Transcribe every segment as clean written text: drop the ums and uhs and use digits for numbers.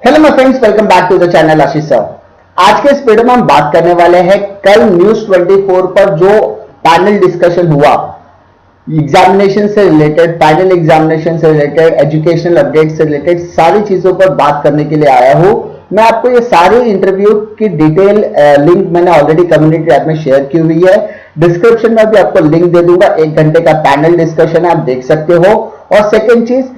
Hello my friends, welcome back to the channel Ashish sir. आज के इस वीडियो में हम बात करने वाले हैं कल न्यूज 24 पर जो पैनल डिस्कशन हुआ एग्जामिनेशन से रिलेटेड, फाइनल एग्जामिनेशन से रिलेटेड, एजुकेशनल अपडेट से रिलेटेड सारी चीजों पर बात करने के लिए आया हूं। मैं आपको ये सारे इंटरव्यू की डिटेल लिंक मैंने ऑलरेडी कम्युनिटी ऐप में शेयर की हुई है। डिस्क्रिप्शन में भी आपको लिंक दे दूंगा। 1 घंटे का पैनल डिस्कशन है, आप देख सकते हो। और सेकेंड चीज,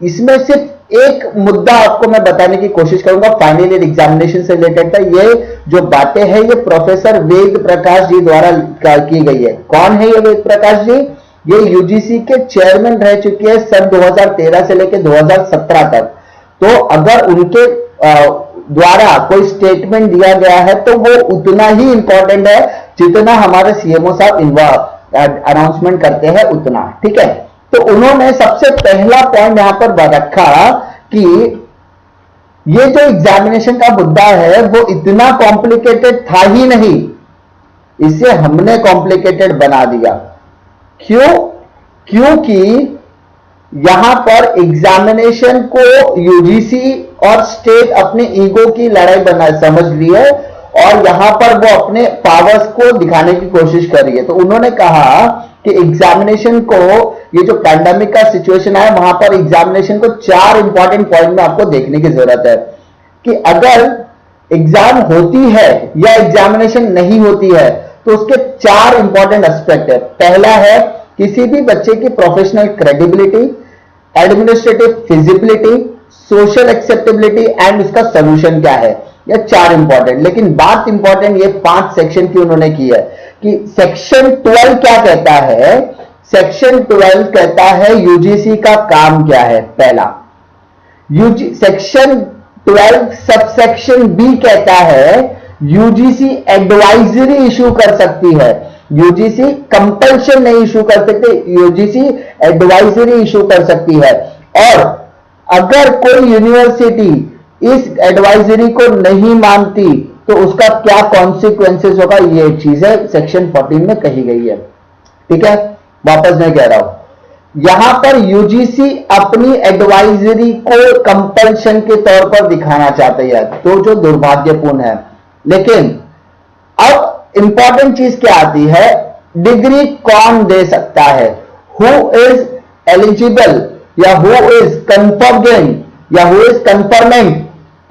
इसमें सिर्फ एक मुद्दा आपको मैं बताने की कोशिश करूंगा, फाइनल ईयर एग्जामिनेशन से रिलेटेड था। ये जो बातें हैं ये प्रोफेसर वेद प्रकाश जी द्वारा की गई है। कौन है ये वेद प्रकाश जी? ये यूजीसी के चेयरमैन रह चुके हैं सन 2013 से लेकर 2017 तक। तो अगर उनके द्वारा कोई स्टेटमेंट दिया गया है तो वो उतना ही इंपॉर्टेंट है जितना हमारे सीएमओ साहब अनाउंसमेंट करते हैं उतना, ठीक है। तो उन्होंने सबसे पहला पॉइंट यहां पर रखा कि ये जो एग्जामिनेशन का मुद्दा है वो इतना कॉम्प्लिकेटेड था ही नहीं, इसे हमने कॉम्प्लिकेटेड बना दिया। क्यों? क्योंकि यहां पर एग्जामिनेशन को यूजीसी और स्टेट अपने ईगो की लड़ाई बना समझ ली है और यहां पर वो अपने पावर्स को दिखाने की कोशिश कर रही है। तो उन्होंने कहा कि एग्जामिनेशन को, ये जो पैंडेमिक का सिचुएशन है वहां पर एग्जामिनेशन को 4 इंपॉर्टेंट पॉइंट में आपको देखने की जरूरत है कि अगर एग्जाम होती है या एग्जामिनेशन नहीं होती है तो उसके 4 इंपॉर्टेंट एस्पेक्ट है। पहला है किसी भी बच्चे की professional credibility, administrative feasibility, social acceptability and उसका सोल्यूशन क्या है। ये 4 इंपॉर्टेंट, लेकिन बात इंपॉर्टेंट ये 5 सेक्शन की उन्होंने की है कि सेक्शन 12 क्या कहता है। सेक्शन 12 कहता है यूजीसी का काम क्या है। पहला सेक्शन 12 सबसेक्शन बी कहता है यूजीसी एडवाइजरी इशू कर सकती है। यूजीसी कंपल्शन नहीं इशू कर सकते, यूजीसी एडवाइजरी इशू कर सकती है। और अगर कोई यूनिवर्सिटी इस एडवाइजरी को नहीं मानती तो उसका क्या कॉन्सिक्वेंसेस होगा, ये चीजें सेक्शन 14 में कही गई है, ठीक है। वापस मैं कह रहा हूं, यहां पर यूजीसी अपनी एडवाइजरी को कंपल्शन के तौर पर दिखाना चाहती है, तो जो दुर्भाग्यपूर्ण है। लेकिन अब इंपॉर्टेंट चीज क्या आती है, डिग्री कौन दे सकता है, हु इज एलिजिबल या हु इज कंफर्मिंग या who is confirming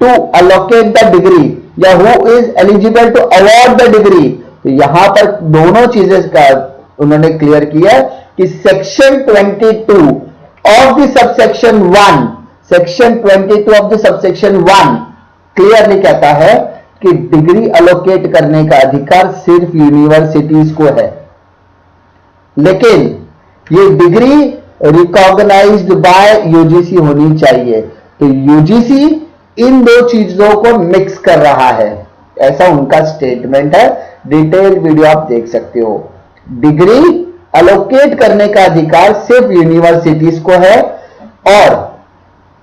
to allocate the degree या who is eligible to award the degree. तो यहां पर दोनों चीजें का उन्होंने क्लियर किया कि section 22 of the subsection 1, section 22 of the subsection 1 clearly कहता है कि डिग्री अलोकेट करने का अधिकार सिर्फ यूनिवर्सिटीज को है, लेकिन ये डिग्री रिकॉग्नाइज्ड बाय यूजीसी होनी चाहिए। तो यूजीसी इन दो चीजों को मिक्स कर रहा है, ऐसा उनका स्टेटमेंट है। डिटेल वीडियो आप देख सकते हो। डिग्री अलोकेट करने का अधिकार सिर्फ यूनिवर्सिटीज को है और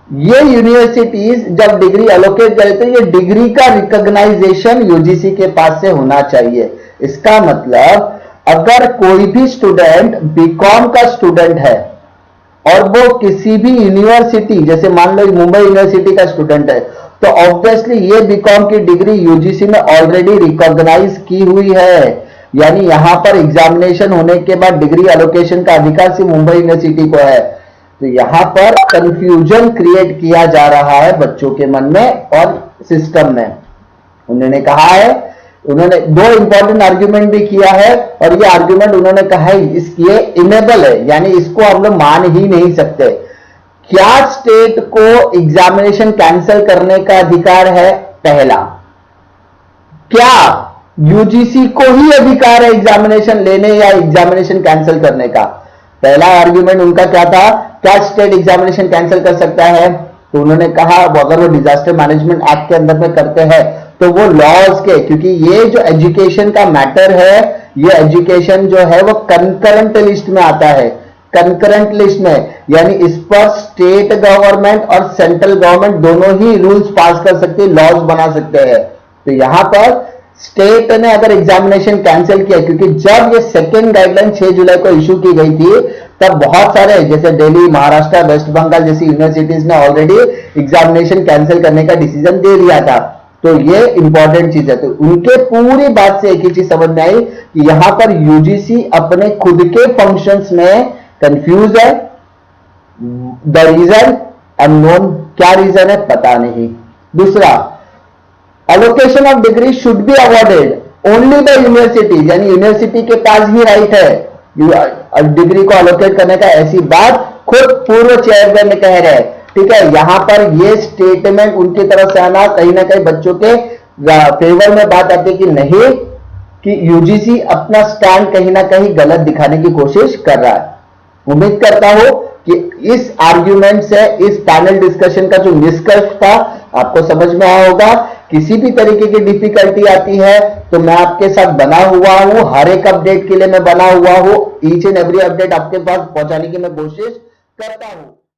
ये यूनिवर्सिटीज जब डिग्री अलोकेट करें तो ये डिग्री का रिकॉग्नाइजेशन यूजीसी के पास से होना चाहिए। इसका मतलब अगर कोई भी स्टूडेंट बीकॉम का स्टूडेंट है और वो किसी भी यूनिवर्सिटी, जैसे मान लो मुंबई यूनिवर्सिटी का स्टूडेंट है, तो ऑब्वियसली ये बीकॉम की डिग्री यूजीसी में ऑलरेडी रिकॉग्नाइज की हुई है। यानी यहां पर एग्जामिनेशन होने के बाद डिग्री अलोकेशन का अधिकार सिर्फ मुंबई यूनिवर्सिटी को है। तो यहां पर कंफ्यूजन क्रिएट किया जा रहा है बच्चों के मन में और सिस्टम में। उन्होंने कहा है, उन्होंने 2 इंपॉर्टेंट आर्ग्यूमेंट भी किया है और ये आर्ग्यूमेंट उन्होंने कहा है ये इनेबल है, यानी इसको हम लोग मान ही नहीं सकते। क्या स्टेट को एग्जामिनेशन कैंसिल करने का अधिकार है? पहला, क्या यूजीसी को ही अधिकार है एग्जामिनेशन लेने या एग्जामिनेशन कैंसिल करने का? पहला आर्ग्यूमेंट उनका क्या था, क्या स्टेट एग्जामिनेशन कैंसिल कर सकता है? तो उन्होंने कहा अगर वो डिजास्टर मैनेजमेंट एक्ट के अंदर में करते हैं तो वो लॉज के, क्योंकि ये जो एजुकेशन का मैटर है, ये एजुकेशन जो है वो कंकरेंट लिस्ट में आता है। कंकरेंट लिस्ट में यानी इस पर स्टेट गवर्नमेंट और सेंट्रल गवर्नमेंट दोनों ही रूल्स पास कर सकते हैं, लॉज बना सकते हैं। तो यहां पर स्टेट ने अगर एग्जामिनेशन कैंसिल किया, क्योंकि जब ये सेकेंड गाइडलाइन 6 जुलाई को इशू की गई थी तब बहुत सारे जैसे दिल्ली, महाराष्ट्र, वेस्ट बंगाल जैसी यूनिवर्सिटीज ने ऑलरेडी एग्जामिनेशन कैंसिल करने का डिसीजन दे लिया था। तो ये इंपॉर्टेंट चीज है। तो उनके पूरी बात से एक ही चीज समझ में आई कि यहां पर यूजीसी अपने खुद के फंक्शंस में कंफ्यूज है। द रीजन अननोन, क्या रीजन है पता नहीं। दूसरा, allocation of degree should be awarded only the university, यानी यूनिवर्सिटी के पास ही राइट है डिग्री को अलोकेट करने का, ऐसी बात खुद पूर्व चेयरमैन कह रहे हैं। ठीक है, यहां पर ये स्टेटमेंट उनकी तरफ से आना कहीं ना कहीं बच्चों के फेवर में बात आती है कि नहीं, कि यूजीसी अपना स्टैंड कहीं ना कहीं गलत दिखाने की कोशिश कर रहा है। उम्मीद करता हूं कि इस आर्ग्यूमेंट से, इस पैनल डिस्कशन का जो निष्कर्ष था आपको समझ में आया होगा। किसी भी तरीके की डिफिकल्टी आती है तो मैं आपके साथ बना हुआ हूं, हर एक अपडेट के लिए मैं बना हुआ हूं। ईच एंड एवरी अपडेट आपके पास पहुंचाने की मैं कोशिश करता हूं।